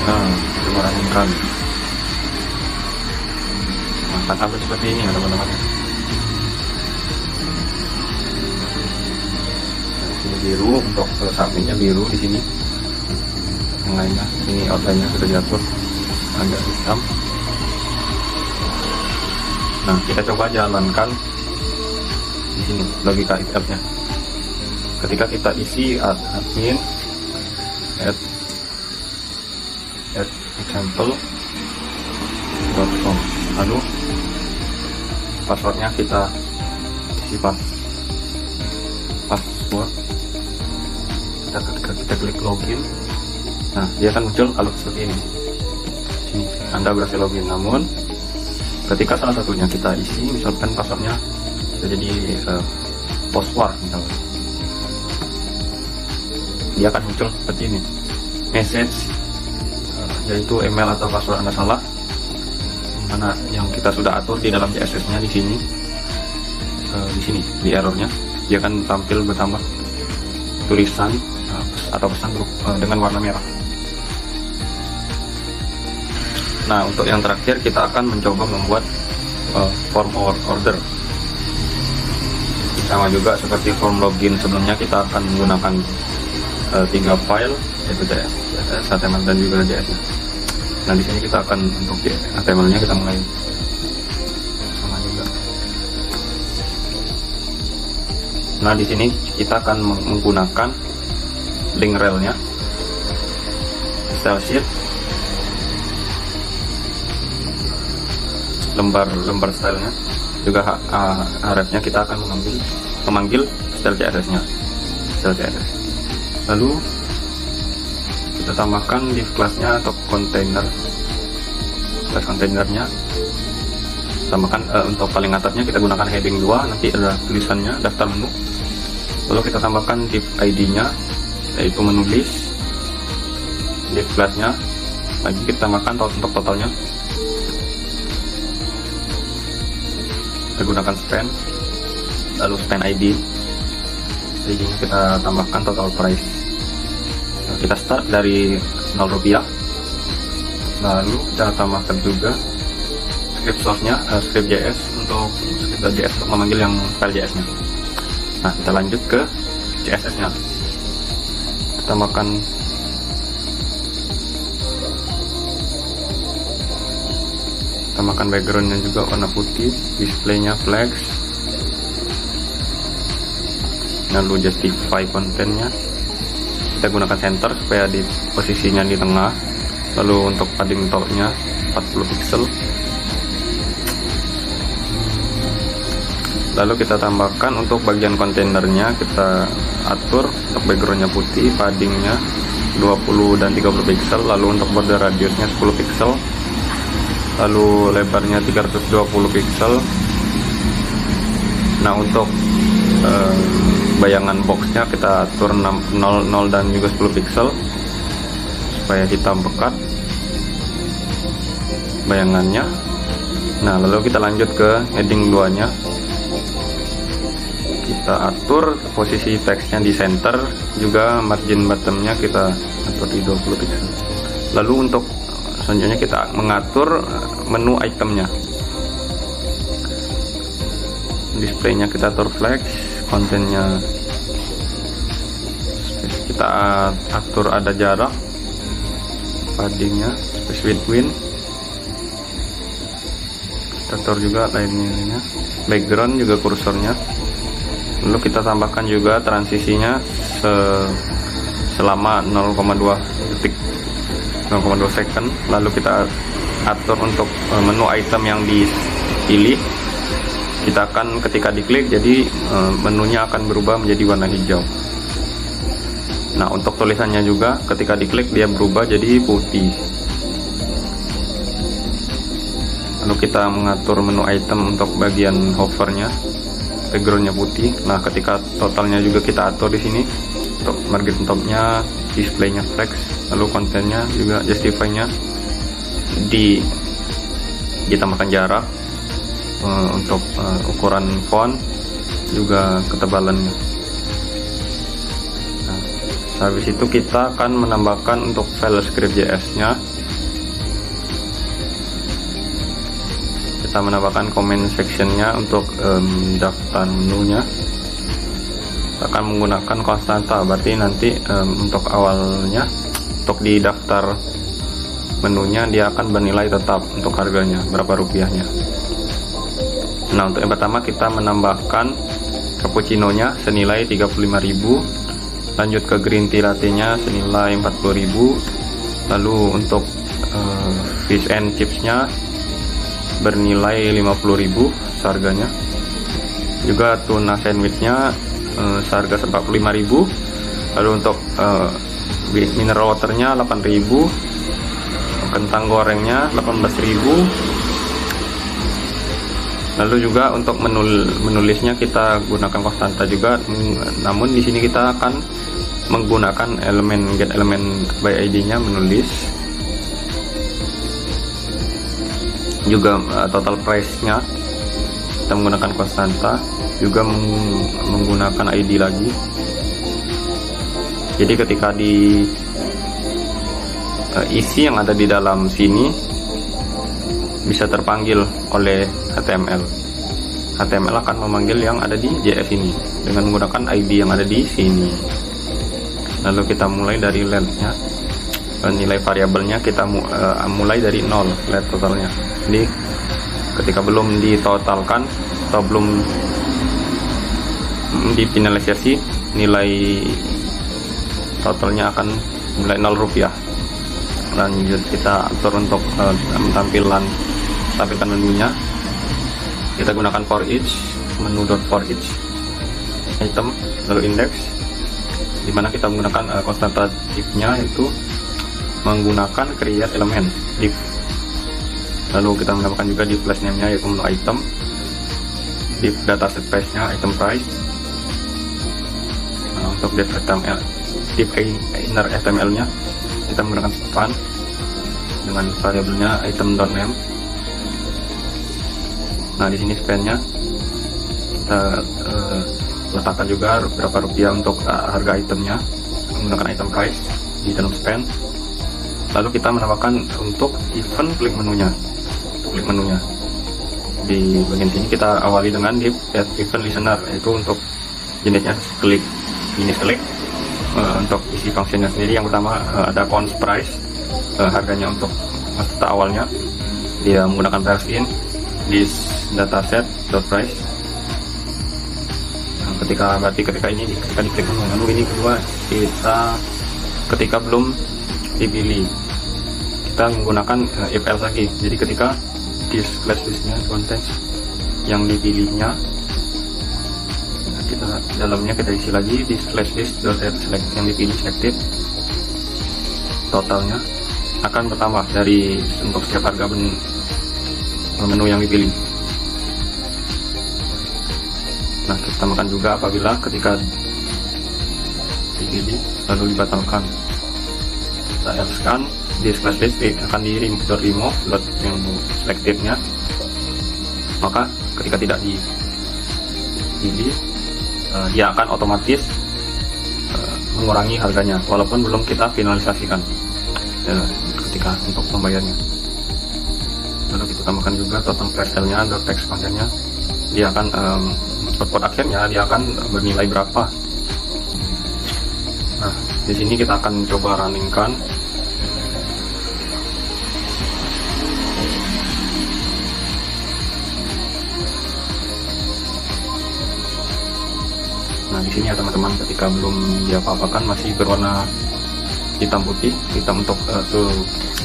[SPEAKER 1] Nah, coba running. Nah, akan tampil seperti ini ya teman-teman. Ini biru untuk submitnya biru di sini. Yang lainnya ini outline-nya sudah diatur agak hitam. Nah, kita coba jalankan di sini logika if else-nya. Ketika kita isi admin at example.com, lalu passwordnya kita isi password. Ketika kita klik login, nah dia akan muncul alert seperti ini. Sini, Anda berhasil login. Namun ketika salah satunya kita isi, misalkan passwordnya jadi password misalnya, dia akan muncul seperti ini, message yaitu email atau password Anda salah, mana yang kita sudah atur di dalam CSS-nya di sini. Di sini di errornya dia akan tampil bersama tulisan atau pesan dengan warna merah. Nah, untuk yang terakhir kita akan mencoba membuat form order. Sama juga seperti form login sebelumnya, kita akan menggunakan 3 file, yaitu JS, HTML dan juga JS. Nah, di sini kita akan untuk HTML-nya kita mulai sama juga. Nah, di sini kita akan menggunakan link rel-nya, style sheet, lembar stylenya, juga href-nya kita akan memanggil style CSS-nya, style CSS. Lalu kita kita tambahkan div kelasnya atau kontainer, kelas kontainernya. Tambahkan untuk paling atasnya kita gunakan heading 2, nanti ada tulisannya daftar menu. Lalu kita tambahkan div ID-nya, yaitu menulis. Div kelasnya lagi kita tambahkan untuk totalnya, kita gunakan spend. Lalu spend ID, jadi kita tambahkan total price. Nah, kita start dari 0 rupiah. Lalu kita tambahkan juga script source-nya, script JS untuk memanggil yang file JS-nya. Nah, kita lanjut ke CSS-nya. Kita tambahkan background-nya juga warna putih, display-nya flex. Lalu justify kontennya, kita gunakan center supaya di posisinya di tengah. Lalu untuk padding top-nya 40 pixel. Lalu kita tambahkan untuk bagian kontainernya, kita atur untuk backgroundnya putih, paddingnya 20 dan 30 pixel. Lalu untuk border radiusnya 10 pixel. Lalu lebarnya 320 pixel. Nah, untuk bayangan boxnya kita atur 0 dan juga 10 pixel supaya hitam pekat bayangannya. Nah, lalu kita lanjut ke heading 2 nya, kita atur posisi teksnya di center, juga margin bottomnya kita atur di 20 pixel. Lalu untuk selanjutnya kita mengatur menu itemnya, displaynya kita atur flex, kontennya kita atur ada jarak, paddingnya space width, kita atur juga lainnya, background juga kursornya. Lalu kita tambahkan juga transisinya selama 0,2 detik, 0,2 second. Lalu kita atur untuk menu item yang dipilih, kita akan ketika diklik jadi menunya akan berubah menjadi warna hijau. Nah, untuk tulisannya juga ketika diklik dia berubah jadi putih. Lalu kita mengatur menu item untuk bagian hovernya, backgroundnya putih. Nah, ketika totalnya juga kita atur di sini untuk margin topnya, displaynya flex, lalu kontennya juga justify-nya ditambahkan jarak. Untuk ukuran font juga ketebalannya. Nah, habis itu kita akan menambahkan untuk file script JS-nya. Kita menambahkan comment section-nya untuk daftar menunya. Kita akan menggunakan konstanta, berarti nanti untuk awalnya, untuk di daftar menunya dia akan bernilai tetap untuk harganya berapa rupiahnya. Nah, untuk yang pertama kita menambahkan cappuccino-nya senilai 35.000, lanjut ke green tea latte-nya senilai 40.000, lalu untuk fish and chips-nya bernilai 50.000 seharganya, juga tuna sandwich-nya seharga 45.000, lalu untuk mineral water-nya 8.000, kentang gorengnya 18.000. Lalu juga untuk menulisnya kita gunakan konstanta juga, namun di sini kita akan menggunakan get element by ID-nya menulis. Juga total price-nya kita menggunakan konstanta, juga menggunakan ID lagi. Jadi ketika di isi yang ada di dalam sini bisa terpanggil oleh HTML. HTML akan memanggil yang ada di JS ini dengan menggunakan ID yang ada di sini. Lalu kita mulai dari length-nya, nilai variabelnya kita mulai dari 0, let totalnya. Jadi ketika belum ditotalkan atau belum difinalisasi, nilai totalnya akan mulai 0 rupiah. Lanjut kita atur untuk tampilan menunya, kita gunakan for each, menu for each item, lalu index, dimana kita menggunakan konstanta div-nya itu menggunakan create element div. Lalu kita menambahkan juga div flash name-nya yaitu menu item, div dataset price-nya item price. Nah, untuk div inner HTML-nya kita menggunakan span dengan variabelnya item.name. Nah, di sini span-nya kita letakkan juga berapa rupiah untuk harga itemnya menggunakan item price di dalam span. Lalu kita menambahkan untuk event klik menunya. Di bagian sini kita awali dengan div event listener, yaitu untuk jenisnya klik, untuk isi fungsinya sendiri. Yang pertama ada count price, harganya untuk peserta awalnya, dia menggunakan parse in this dataset dot price. Nah, ketika diklik menu. Lalu ini kedua, kita ketika belum dipilih, kita menggunakan if else lagi. Jadi ketika this class listnya contents yang dipilihnya, kita dalamnya kita isi lagi this class list select yang dipilih selected, totalnya akan bertambah dari untuk setiap harga menu yang dipilih. Nah, kita tambahkan juga apabila ketika dipilih lalu dibatalkan, kita else kan this class list akan di remove yang selectednya, maka ketika tidak dipilih dia akan otomatis mengurangi harganya walaupun belum kita finalisasikan ketika untuk pembayarannya. Lalu kita tambahkan juga total price nya atau text kontennya, dia akan output actionnya dia akan bernilai berapa. Nah, di sini kita akan coba runningkan. Nah, di sini ya teman-teman, ketika belum diapa-apakan masih berwarna hitam putih, hitam untuk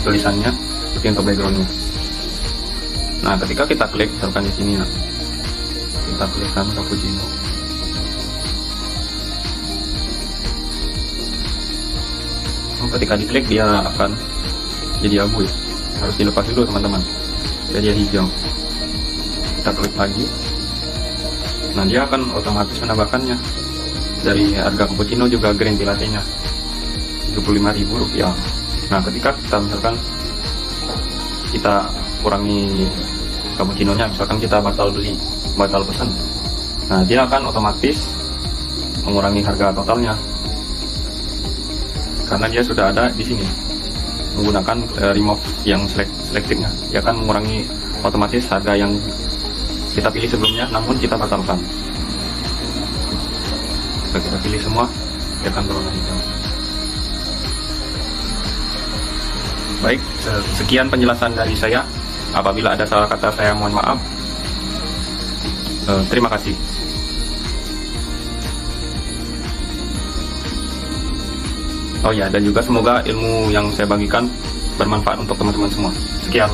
[SPEAKER 1] tulisannya, putih untuk backgroundnya. Nah, ketika kita klik, misalkan di sini ya, kita klikkan cappuccino. Ketika diklik dia akan jadi abu ya, harus dilepas dulu teman-teman, jadi hijau. Kita klik lagi. Nah, dia akan otomatis menambahkannya. Dari harga cappuccino juga green tea latte-nya Rp75.000. Nah, ketika kita misalkan kita kurangi cappuccino-nya, misalkan kita batal pesan, nah dia akan otomatis mengurangi harga totalnya karena dia sudah ada di sini menggunakan remove yang selectednya. Dia akan mengurangi otomatis harga yang kita pilih sebelumnya namun kita batalkan. Jika kita pilih semua, dia akan berwarna hijau. Baik, sekian penjelasan dari saya. Apabila ada salah kata saya mohon maaf. Terima kasih. Oh ya, dan juga semoga ilmu yang saya bagikan bermanfaat untuk teman-teman semua. Sekian.